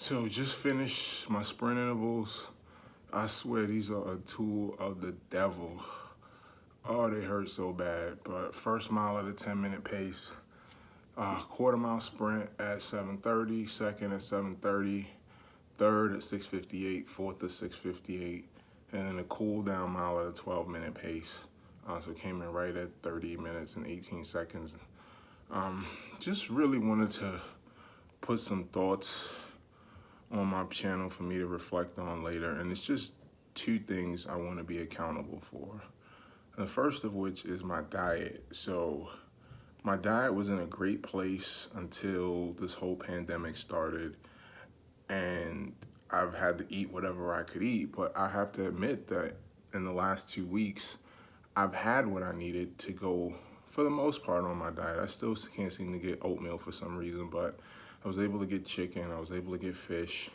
So just finished my sprint intervals. I swear these are a tool of the devil. Oh, they hurt so bad. But first mile at a 10-minute pace. Quarter mile sprint at 7:30, second at 7:30, third at 6:58, fourth at 6:58, and then a cool down mile at a 12-minute pace. So it came in right at 30 minutes and 18 seconds. Just really wanted to put some thoughts on my channel for me to reflect on later, and it's just two things I want to be accountable for. The first of which is my diet. So my diet was in a great place until this whole pandemic started, and I've had to eat whatever I could eat, but I have to admit that in the last 2 weeks, I've had what I needed to go for the most part on my diet. I still can't seem to get oatmeal for some reason, but I was able to get chicken, I was able to get fish,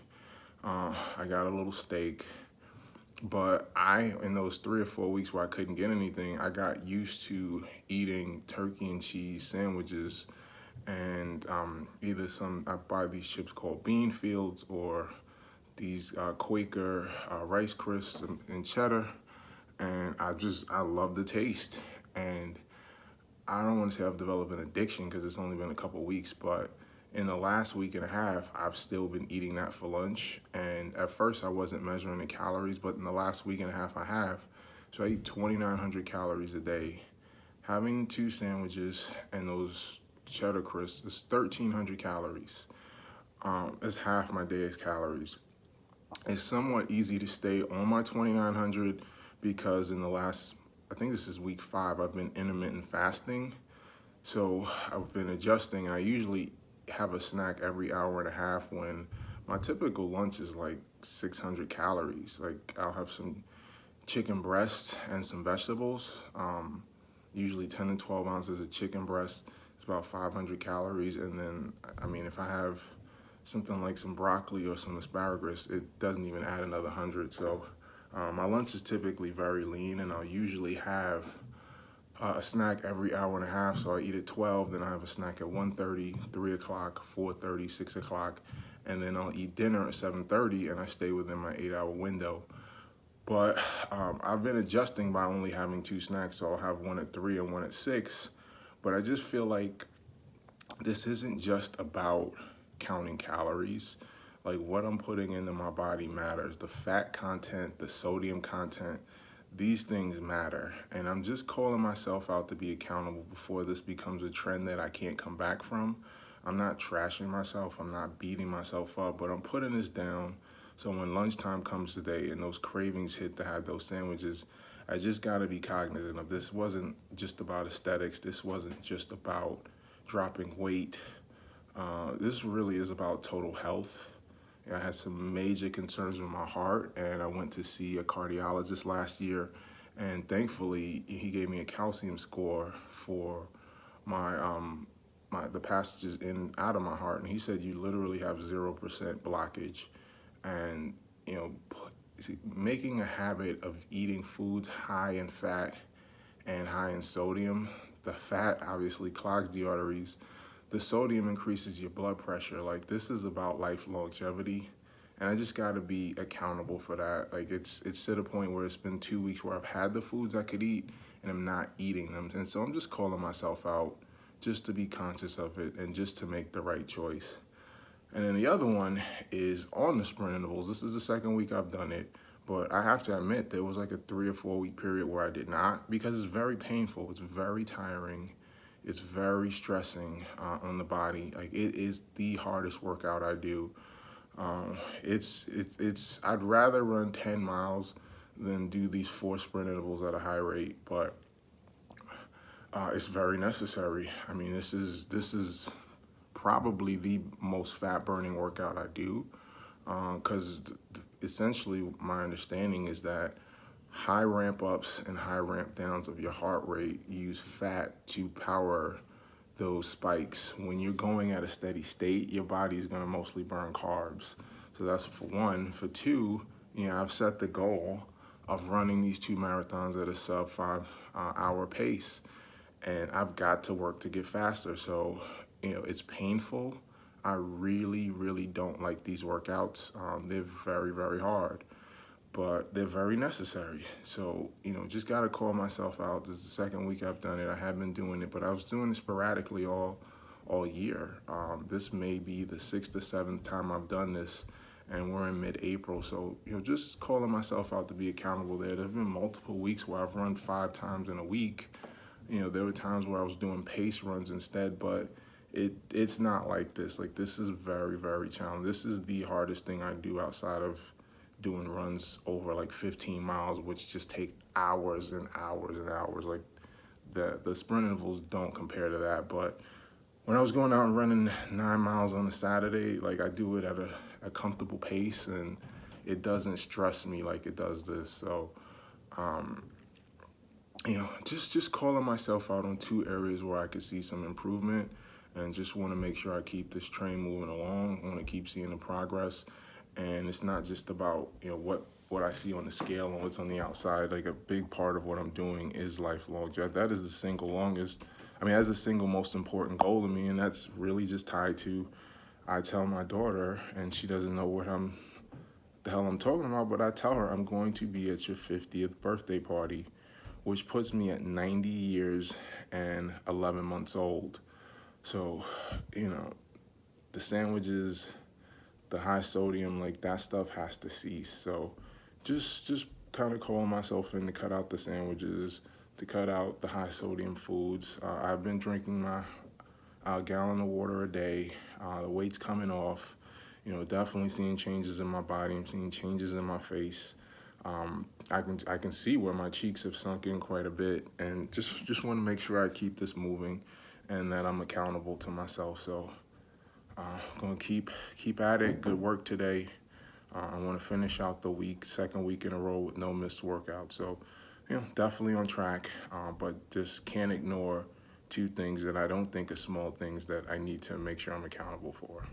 I got a little steak. But in those 3 or 4 weeks where I couldn't get anything, I got used to eating turkey and cheese sandwiches and I buy these chips called Bean Fields or these Quaker Rice Crisps and cheddar. And I love the taste. And I don't want to say I've developed an addiction because it's only been a couple weeks, but in the last week and a half, I've still been eating that for lunch. And at first I wasn't measuring the calories, but in the last week and a half I have. So I eat 2,900 calories a day. Having 2 sandwiches and those cheddar crisps is 1,300 calories. It's half my day's calories. It's somewhat easy to stay on my 2,900 because in the last, I think this is week 5, I've been intermittent fasting. So I've been adjusting. I usually have a snack every hour and a half when my typical lunch is like 600 calories. Like I'll have some chicken breasts and some vegetables. Usually 10 to 12 ounces of chicken breast. It's about 500 calories. And then, I mean, if I have something like some broccoli or some asparagus, it doesn't even add another 100. So my lunch is typically very lean, and I'll usually have a snack every hour and a half. So I eat at 12, then I have a snack at 1:30, 3 o'clock, 4:30, 6 o'clock, and then I'll eat dinner at 7:30, and I stay within my 8-hour window. But I've been adjusting by only having 2 snacks, so I'll have one at 3 and one at 6. But I just feel like this isn't just about counting calories. Like what I'm putting into my body matters. The fat content, the sodium content, these things matter. And I'm just calling myself out to be accountable before this becomes a trend that I can't come back from. I'm not trashing myself, I'm not beating myself up, but I'm putting this down so when lunchtime comes today and those cravings hit to have those sandwiches, I just gotta be cognizant of this wasn't just about aesthetics, this wasn't just about dropping weight. This really is about total health. I had some major concerns with my heart, and I went to see a cardiologist last year, and thankfully he gave me a calcium score for my the passages in and out of my heart, and he said you literally have 0% blockage. And you know, making a habit of eating foods high in fat and high in sodium, the fat obviously clogs the arteries, the sodium increases your blood pressure. Like this is about life longevity, and I just got to be accountable for that. Like it's to the point where it's been 2 weeks where I've had the foods I could eat and I'm not eating them, and so I'm just calling myself out just to be conscious of it and just to make the right choice. And then the other one is on the sprint intervals. This is the second week I've done it, but I have to admit there was like a 3 or 4 week period where I did not, because it's very painful, it's very tiring, it's very stressing on the body. Like it is the hardest workout I do. I'd rather run 10 miles than do these 4 sprint intervals at a high rate, but it's very necessary. I mean, this is probably the most fat burning workout I do, because essentially my understanding is that high ramp ups and high ramp downs of your heart rate use fat to power those spikes. When you're going at a steady state, your body is going to mostly burn carbs. So that's for one. For two, I've set the goal of running these 2 marathons at a sub 5 hour pace, and I've got to work to get faster. So it's painful. I really, really don't like these workouts. They're very, very hard, but they're very necessary. So, just got to call myself out. This is the second week I've done it. I have been doing it, but I was doing it sporadically all year. This may be the 6th or 7th time I've done this, and we're in mid-April. So, just calling myself out to be accountable there. There have been multiple weeks where I've run 5 times in a week. There were times where I was doing pace runs instead, but it's not like this. Like, this is very, very challenging. This is the hardest thing I do outside of doing runs over like 15 miles, which just take hours and hours and hours. Like, the sprint intervals don't compare to that. But when I was going out and running 9 miles on a Saturday, like, I do it at a comfortable pace, and it doesn't stress me like it does this. So, just calling myself out on 2 areas where I could see some improvement, and just want to make sure I keep this train moving along. I want to keep seeing the progress, and it's not just about what I see on the scale and what's on the outside. Like, a big part of what I'm doing is lifelong. That is the single that's the single most important goal to me, and that's really just tied to, I tell my daughter, and she doesn't know what the hell I'm talking about, but I tell her I'm going to be at your 50th birthday party, which puts me at 90 years and 11 months old. So, the sandwiches, the high sodium, like, that stuff has to cease. So just kind of calling myself in to cut out the sandwiches, to cut out the high sodium foods. I've been drinking my gallon of water a day. The weight's coming off. Definitely seeing changes in my body. I'm seeing changes in my face. I can see where my cheeks have sunk in quite a bit, and just want to make sure I keep this moving, and that I'm accountable to myself. So I'm gonna keep at it. Good work today. I want to finish out the second week in a row with no missed workout. So, definitely on track, but just can't ignore 2 things that I don't think are small things that I need to make sure I'm accountable for.